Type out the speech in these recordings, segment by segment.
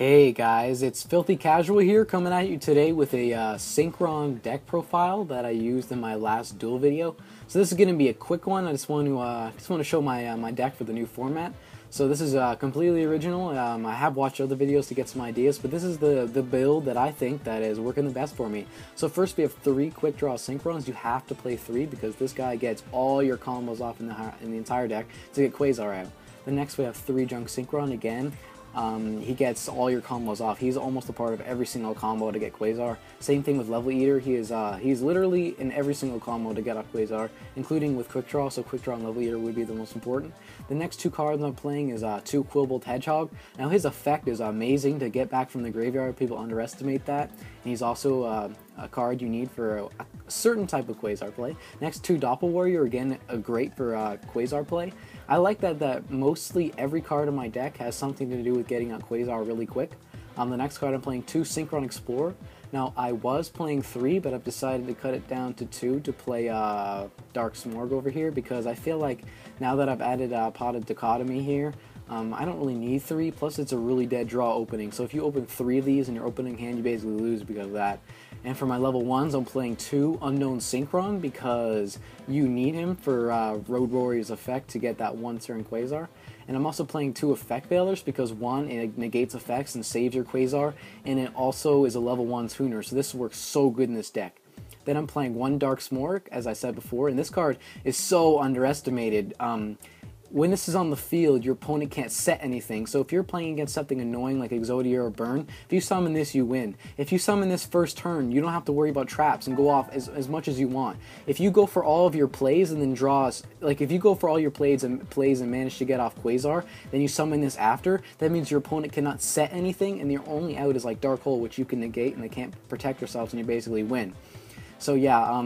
Hey guys, it's Filthy Casual here coming at you today with a Synchron deck profile that I used in my last duel video. So this is going to be a quick one. I just want to show my deck for the new format. So this is completely original. I have watched other videos to get some ideas, but this is the build that I think that is working the best for me. So first we have 3 quick draw Synchrons. You have to play 3 because this guy gets all your combos off in the entire deck to get Quasar out. Then next we have 3 Junk Synchron again. He gets all your combos off. He's almost a part of every single combo to get Quasar. Same thing with Level Eater. He's literally in every single combo to get off Quasar, including with Quick Draw. So Quick Draw and Level Eater would be the most important. The next 2 cards I'm playing is 2 Quillbolt Hedgehog. Now his effect is amazing to get back from the graveyard. People underestimate that. And he's also a card you need for a certain type of Quasar play. Next 2 Doppel Warrior, again great for Quasar play. I like that mostly every card in my deck has something to do with getting out Quasar really quick. The next card I'm playing 2 Synchron Explorer. Now I was playing 3, but I've decided to cut it down to 2 to play Dark Smorg over here because I feel like now that I've added Potted Dichotomy here, I don't really need 3, plus it's a really dead draw opening. So if you open 3 of these in your opening hand, you basically lose because of that. And for my level 1s, I'm playing 2 Unknown Synchron because you need him for Road Warrior's effect to get that 1-turn Quasar. And I'm also playing 2 Effect Veilers because 1, it negates effects and saves your Quasar, and it also is a level 1 tuner, so this works so good in this deck. Then I'm playing 1 Dark Smorg, as I said before, and this card is so underestimated. When this is on the field, your opponent can't set anything, so if you're playing against something annoying like Exodia or Burn, if you summon this, you win. If you summon this first turn, you don't have to worry about traps and go off as much as you want. If you go for all of your plays and then draws, like if you go for all your plays and manage to get off Quasar, then you summon this after, that means your opponent cannot set anything, and your only out is like Dark Hole, which you can negate, and they can't protect themselves, and you basically win. So yeah,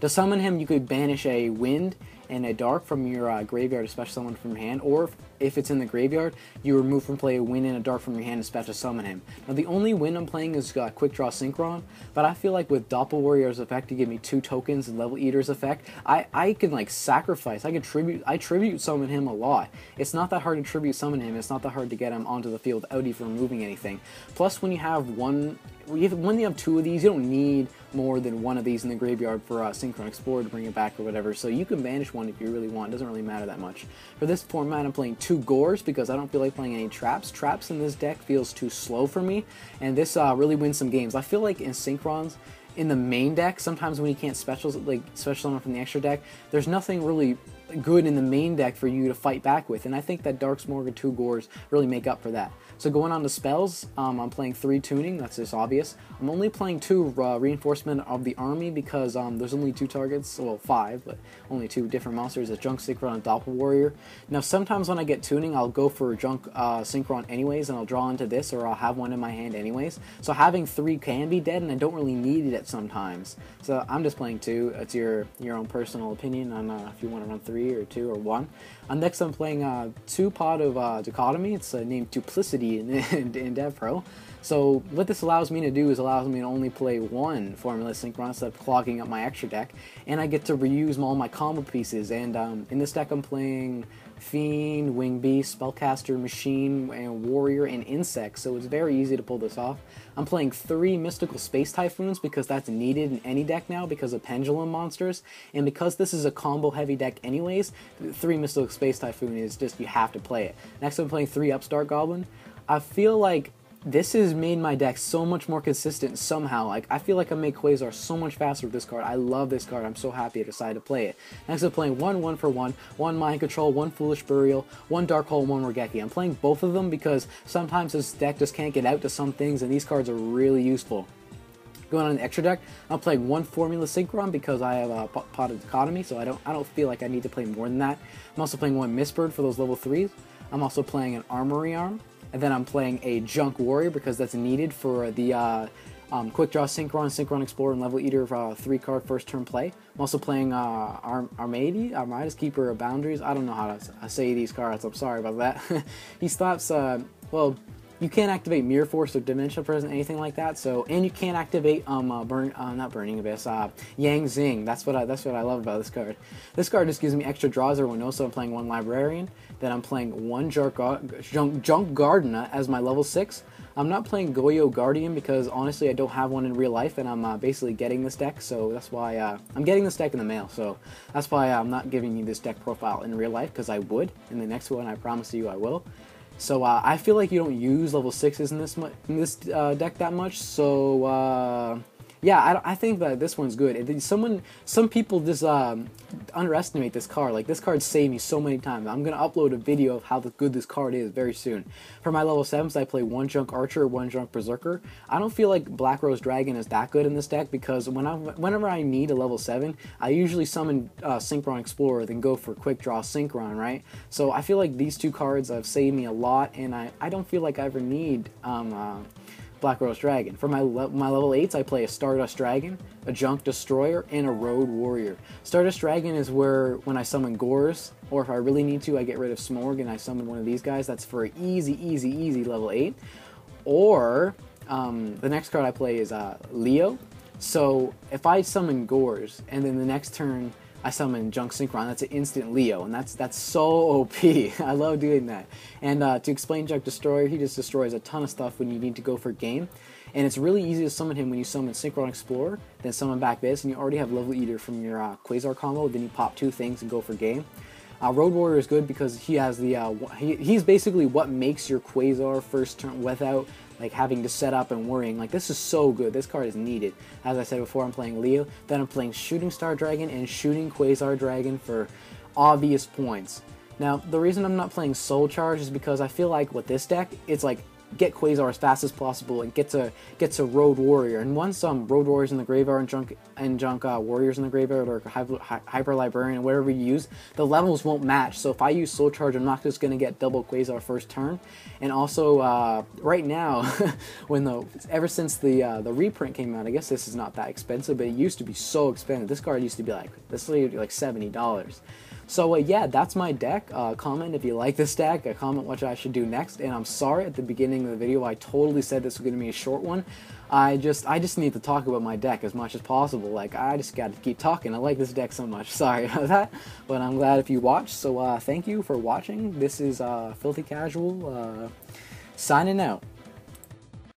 to summon him, you could banish a Wind and a Dark from your graveyard, especially summon from your hand, or if it's in the graveyard, you remove from play a Wind and a Dark from your hand and special summon him. Now the only Wind I'm playing is Quick Draw Synchron, but I feel like with Doppel Warrior's effect to give me 2 tokens and Level Eater's effect, I can like sacrifice, I tribute summon him a lot. It's not that hard to tribute summon him, it's not that hard to get him onto the field without even removing anything. Plus when you have when you have 2 of these, you don't need more than 1 of these in the graveyard for Synchron Explorer to bring it back or whatever, so you can banish 1 if you really want. It doesn't really matter that much. For this format, I'm playing 2 Gores because I don't feel like playing any traps. Traps in this deck feels too slow for me, and this really wins some games. I feel like in Synchrons, in the main deck, sometimes when you can't special summon from the extra deck, there's nothing really good in the main deck for you to fight back with, and I think that Dark Smorg and 2 Gores really make up for that. So going on to spells, I'm playing 3 Tuning, that's just obvious. I'm only playing 2 Reinforcement of the Army because there's only 2 targets, well 5, but only 2 different monsters, a Junk Synchron and Doppel Warrior. Now sometimes when I get Tuning, I'll go for Junk Synchron anyways, and I'll draw into this, or I'll have one in my hand anyways. So having 3 can be dead, and I don't really need it sometimes. So I'm just playing 2, it's your own personal opinion on if you want to run 3 or 2 or 1. Next I'm playing 2 Pot of Dichotomy, it's named Duplicity in Dev Pro. So what this allows me to do is allows me to only play 1 Formula Synchron instead of clogging up my extra deck, and I get to reuse all my combo pieces. And in this deck I'm playing Fiend, Wing Beast, Spellcaster, Machine, and Warrior, and Insect, so it's very easy to pull this off. I'm playing 3 Mystical Space Typhoons because that's needed in any deck now because of Pendulum monsters, and because this is a combo heavy deck anyways, 3 Mystical Space Typhoon is just, you have to play it. Next I'm playing 3 Upstart Goblin. I feel like this has made my deck so much more consistent somehow. Like, I feel like I make Quasar so much faster with this card. I love this card. I'm so happy I decided to play it. Next I'm playing 1 for 1, 1 Mind Control, 1 Foolish Burial, 1 Dark Hole, 1 Regeki. I'm playing both of them because sometimes this deck just can't get out to some things, and these cards are really useful. Going on the extra deck, I'm playing 1 Formula Synchron because I have a Pot of Dichotomy, so I don't feel like I need to play more than that. I'm also playing 1 Mistbird for those level 3s. I'm also playing an Armory Arm. And then I'm playing a Junk Warrior because that's needed for the Quick Draw Synchron, Synchron Explorer, and Level Eater 3-card first turn play. I'm also playing Armada's Keeper of Boundaries. I don't know how to say these cards, I'm sorry about that. He stops, well, you can't activate Mirror Force or Dimensional Presence, anything like that. So, and you can't activate not Burning Abyss, Yang Zing. That's what I love about this card. This card just gives me extra draws. Everyone knows. So I'm playing 1 Librarian. Then I'm playing 1 Junk Gardener as my level 6. I'm not playing Yugioh Guardian because honestly I don't have one in real life, and I'm basically getting this deck, so that's why I'm getting this deck in the mail, so that's why I'm not giving you this deck profile in real life, because I would in the next one. I promise you I will. So I feel like you don't use level 6s in this deck that much, so yeah, I think that this one's good. Some people just underestimate this card. Like, this card saved me so many times. I'm gonna upload a video of how good this card is very soon. For my level 7s, I play 1 Junk Archer, 1 Junk Berserker. I don't feel like Black Rose Dragon is that good in this deck, because whenever I need a level 7, I usually summon Synchron Explorer, then go for Quick Draw Synchron, right? So I feel like these two cards have saved me a lot, and I don't feel like I ever need Black Rose Dragon. For my level 8s, I play a Stardust Dragon, a Junk Destroyer, and a Road Warrior. Stardust Dragon is where, when I summon Gores, or if I really need to, I get rid of Smorg and I summon one of these guys. That's for an easy level 8. Or, the next card I play is Leo. So, if I summon Gores, and then the next turn I summon Junk Synchron, that's an instant Leo, and that's so OP. I love doing that. And to explain Junk Destroyer, he just destroys a ton of stuff when you need to go for game. And it's really easy to summon him when you summon Synchron Explorer, then summon back this, and you already have Level Eater from your Quasar combo, then you pop 2 things and go for game. Road Warrior is good because he has the he's basically what makes your Quasar first turn without like having to set up and worrying. Like, this is so good. This card is needed. As I said before, I'm playing Leo, then I'm playing Shooting Star Dragon and Shooting Quasar Dragon for obvious points. Now, the reason I'm not playing Soul Charge is because I feel like with this deck, it's like get Quasar as fast as possible and get to Road Warrior. And once Road Warriors in the graveyard and Junk Warriors in the graveyard, or Hyper Librarian, or whatever you use, the levels won't match. So if I use Soul Charge, I'm not just gonna get double Quasar first turn. And also, right now, ever since the reprint came out, I guess this is not that expensive, but it used to be so expensive. This card used to be like $70. So yeah, that's my deck. Comment if you like this deck. Comment what I should do next. And I'm sorry at the beginning of the video I totally said this was going to be a short one. I just need to talk about my deck as much as possible. Like, I just got to keep talking. I like this deck so much. Sorry about that. But I'm glad if you watched. So thank you for watching. This is Filthy Casual signing out.